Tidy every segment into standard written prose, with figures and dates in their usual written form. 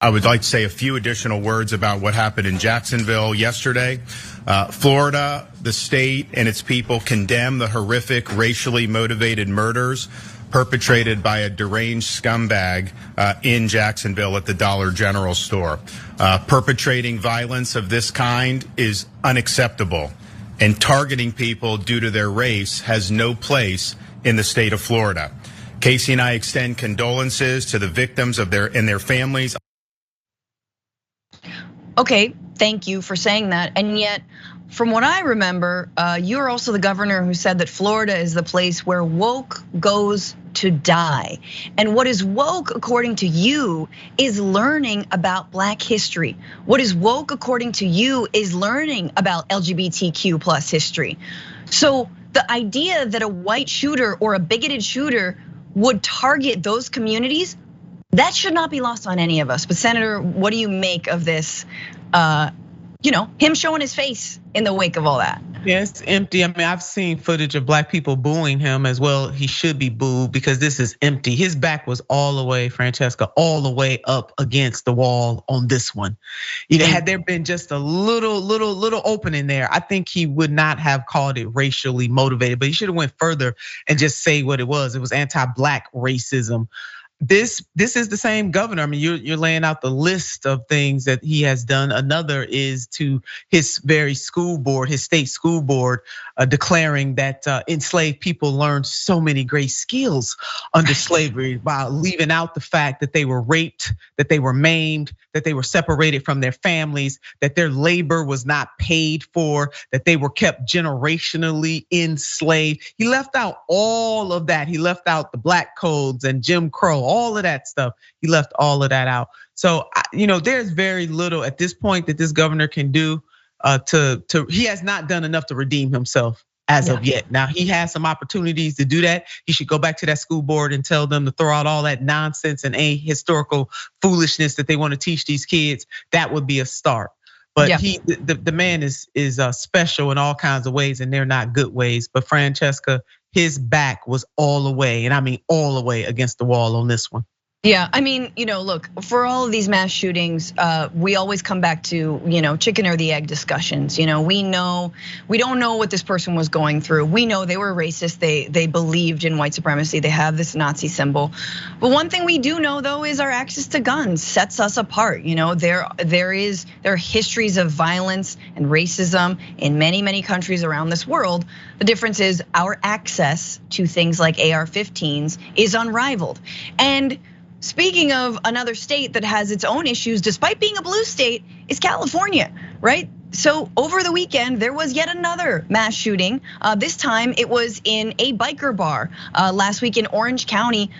I would like to say a few additional words about what happened in Jacksonville yesterday. Florida, the state and its people condemn the horrific racially motivated murders perpetrated by a deranged scumbag in Jacksonville at the Dollar General store. Perpetrating violence of this kind is unacceptable, and targeting people due to their race has no place in the state of Florida. Casey and I extend condolences to the victims and their families. Okay, thank you for saying that. And yet, from what I remember, you're also the governor who said that Florida is the place where woke goes to die. And what is woke, according to you, is learning about Black history. What is woke, according to you, is learning about LGBTQ plus history. So the idea that a white shooter or a bigoted shooter would target those communities, that should not be lost on any of us. But Senator, what do you make of this? Him showing his face in the wake of all that. Yeah, it's empty. I mean, I've seen footage of Black people booing him as well. He should be booed because this is empty. His back was all the way, Francesca, all the way up against the wall on this one. Had there been just a little opening there, I think he would not have called it racially motivated, but he should have went further and just say what it was. It was anti-Black racism. This is the same governor. I mean, you're laying out the list of things that he has done. Another is to his very school board, his state school board, declaring that enslaved people learned so many great skills under slavery by leaving out the fact that they were raped, that they were maimed, that they were separated from their families, that their labor was not paid for, that they were kept generationally enslaved. He left out all of that. He left out the Black codes and Jim Crow, all of that stuff. He left all of that out. So, there's very little at this point that this governor can do he has not done enough to redeem himself as of yet. Now he has some opportunities to do that. He should go back to that school board and tell them to throw out all that nonsense and historical foolishness that they want to teach these kids. That would be a start. But the man is special in all kinds of ways, and they're not good ways. But Francesca, his back was all the way, and I mean all the way against the wall on this one. Yeah, I mean, look, for all of these mass shootings, we always come back to, chicken or the egg discussions. We don't know what this person was going through. We know they were racist. They believed in white supremacy. They have this Nazi symbol. But one thing we do know, though, is our access to guns sets us apart. There are histories of violence and racism in many, many countries around this world. The difference is our access to things like AR-15s is unrivaled. And speaking of another state that has its own issues, despite being a blue state, is California, right? So over the weekend, there was yet another mass shooting. This time it was in a biker bar last week in Orange County,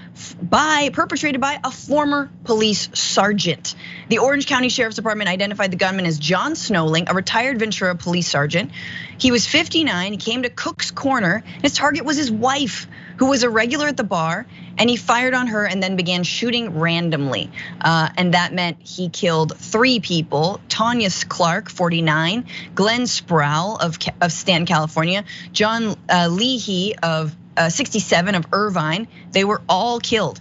perpetrated by a former police sergeant. The Orange County Sheriff's Department identified the gunman as John Snowling, a retired Ventura police sergeant. He was 59, he came to Cook's Corner. His target was his wife, who was a regular at the bar, and he fired on her and then began shooting randomly. And that meant he killed 3 people: Tanya Clark, 49, Glenn Sproul of Stanton, California, John Leahy of 67 of Irvine. They were all killed.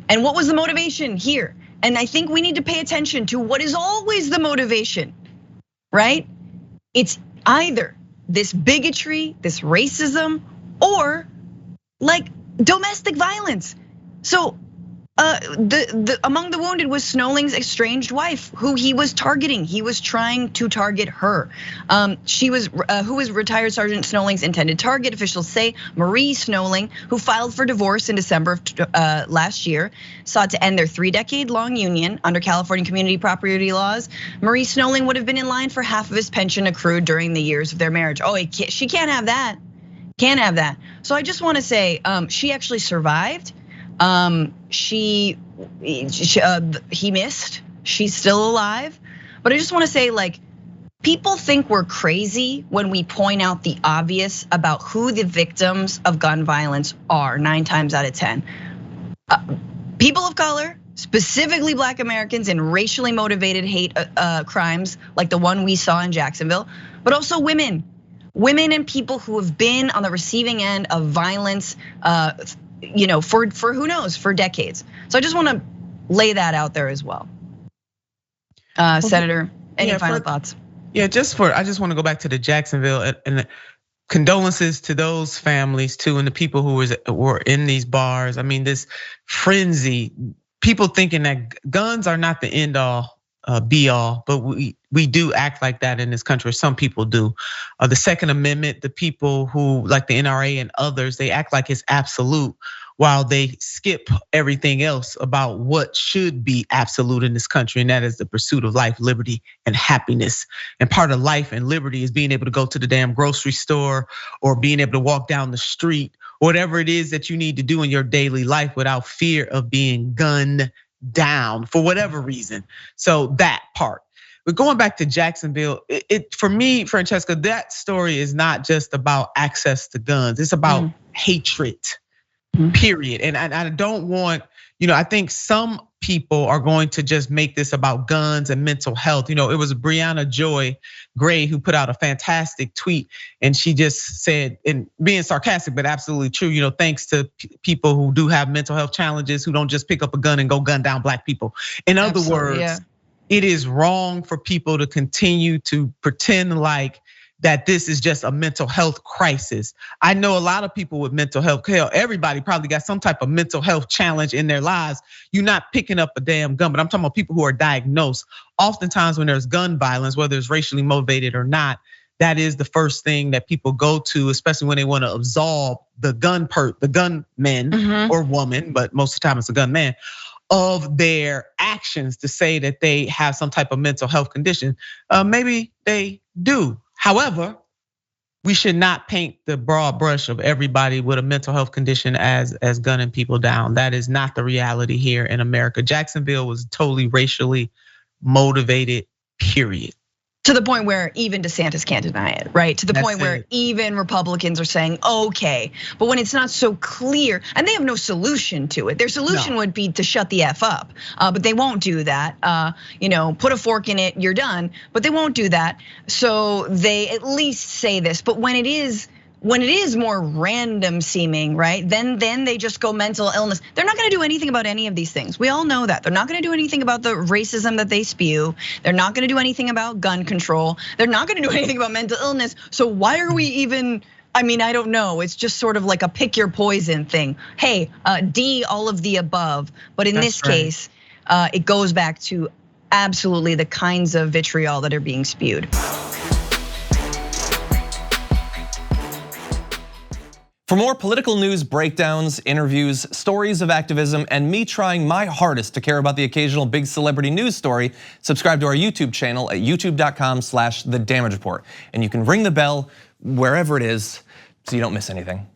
And what was the motivation here? And I think we need to pay attention to what is always the motivation, right? It's either this bigotry, this racism, or like domestic violence. So among the wounded was Snowling's estranged wife, who he was targeting. He was trying to target her. Who was retired Sergeant Snowling's intended target. Officials say Marie Snowling, who filed for divorce in December of last year, sought to end their 3-decade-long union under California community property laws. Marie Snowling would have been in line for half of his pension accrued during the years of their marriage. Oh, she can't have that. Can't have that. So I just want to say, she actually survived. He missed. She's still alive. But I just want to say, like, people think we're crazy when we point out the obvious about who the victims of gun violence are 9 times out of 10. People of color, specifically Black Americans in racially motivated hate crimes like the one we saw in Jacksonville, but also women and people who have been on the receiving end of violence, for who knows, for decades. So I just want to lay that out there as well. Senator, any final thoughts? Yeah, I just want to go back to the Jacksonville and condolences to those families too, and the people who were in these bars. I mean, this frenzy, people thinking that guns are not the end all be all, but we do act like that in this country. Some people do. The Second Amendment, the people who like the NRA and others, they act like it's absolute, while they skip everything else about what should be absolute in this country, and that is the pursuit of life, liberty, and happiness. And part of life and liberty is being able to go to the damn grocery store or being able to walk down the street, whatever it is that you need to do in your daily life without fear of being gunned down for whatever reason. So that part. But going back to Jacksonville, for me, Francesca, that story is not just about access to guns. It's about hatred. Period. And I don't want, I think some people are going to just make this about guns and mental health. It was Brianna Joy Gray who put out a fantastic tweet, and she just said, and being sarcastic, but absolutely true, thanks to people who do have mental health challenges, who don't just pick up a gun and go gun down Black people. In other words, it is wrong for people to continue to pretend like that this is just a mental health crisis. I know a lot of people with mental health, hell, everybody probably got some type of mental health challenge in their lives. You're not picking up a damn gun, but I'm talking about people who are diagnosed. Oftentimes when there's gun violence, whether it's racially motivated or not, that is the first thing that people go to, especially when they want to absolve the gunman or woman, but most of the time it's a gunman, of their actions to say that they have some type of mental health condition. Maybe they do. However, we should not paint the broad brush of everybody with a mental health condition as gunning people down. That is not the reality here in America. Jacksonville was totally racially motivated, period. To the point where even DeSantis can't deny it, right? To the point where even Republicans are saying, okay, but when it's not so clear, and they have no solution to it. Their solution would be to shut the F up, but they won't do that. Put a fork in it, you're done, but they won't do that. So they at least say this, but when it is more random seeming, right? Then they just go mental illness. They're not gonna do anything about any of these things. We all know that. They're not gonna do anything about the racism that they spew. They're not gonna do anything about gun control. They're not gonna do anything about mental illness. So why are we even, I don't know. It's just sort of like a pick your poison thing. Hey, D, all of the above. But in this case, it goes back to absolutely the kinds of vitriol that are being spewed. For more political news, breakdowns, interviews, stories of activism, and me trying my hardest to care about the occasional big celebrity news story, subscribe to our YouTube channel at youtube.com/The Damage Report. And you can ring the bell wherever it is so you don't miss anything.